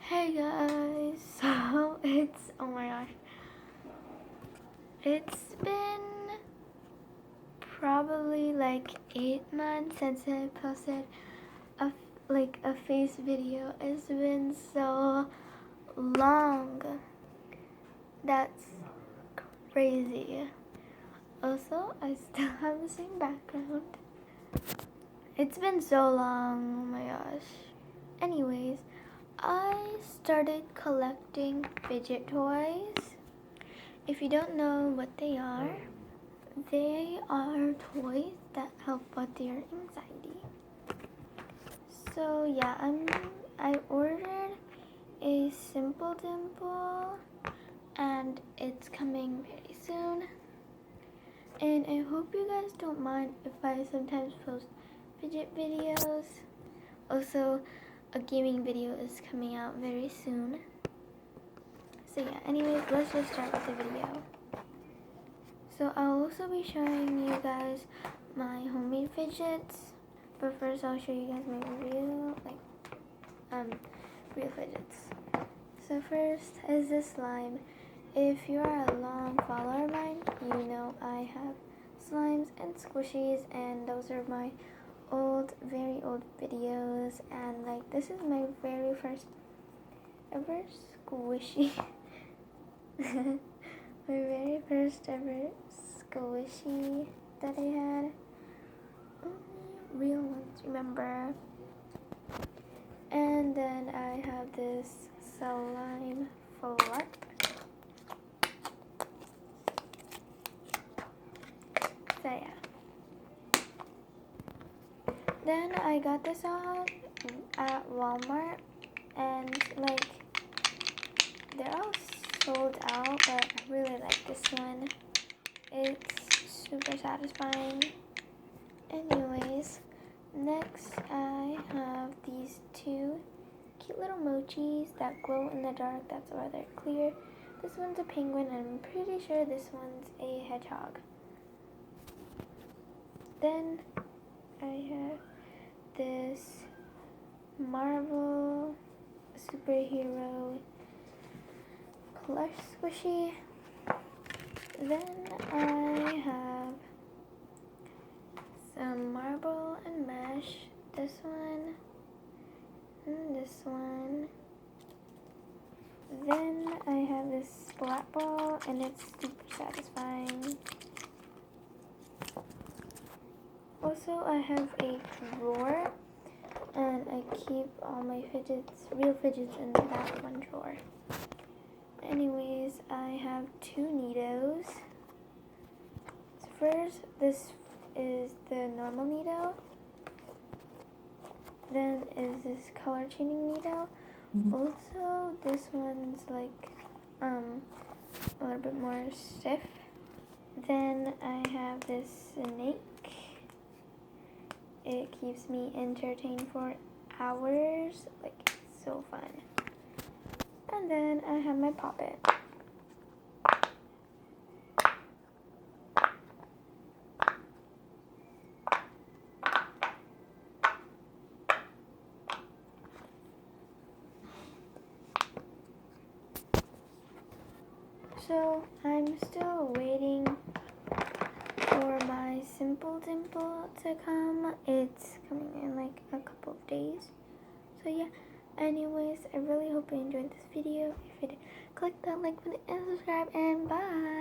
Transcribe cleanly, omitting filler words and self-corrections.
Hey guys, so oh my gosh, it's been probably like 8 months since I posted a face video. It's been so long. That's crazy. Also, I still have the same background. It's been so long, oh my gosh. Anyways, I started collecting fidget toys. If you don't know what they are toys that help with your anxiety. So yeah, I ordered a Simple Dimple and it's coming very soon. And I hope you guys don't mind if I sometimes post fidget videos. Also, a gaming video is coming out very soon. So yeah, anyways, let's just start with the video. So I'll also be showing you guys my homemade fidgets, but first I'll show you guys my real fidgets. So first is this slime. If you are a long follower of mine, you know I have slimes and squishies, and those are my very old videos, and like this is my very first ever squishy. My very first ever squishy that I had. Real ones, remember? And then I have this slime fluff. So yeah. Then I got this all at Walmart, and like they're all sold out, but I really like this one. It's super satisfying. Anyways, next I have these two cute little mochis that glow in the dark. That's why they're clear. This one's a penguin, and I'm pretty sure this one's a hedgehog. Then I have this Marvel superhero plush squishy. Then I have some marble and mesh. This one and this one. Then I have this splat ball, and it's super satisfying. Also, I have a drawer, and I keep all my real fidgets, in that one drawer. Anyways, I have two needles. So first, this is the normal needle. Then is this color changing needle. Also, this one's like a little bit more stiff. Then I have this snake. It keeps me entertained for hours. Like, it's so fun. And then I have my poppet. So I'm still waiting for my Simple Dimple to come. It's coming in like a couple of days. So yeah, anyways, I really hope you enjoyed this video. If you did, click that like button and subscribe, and bye.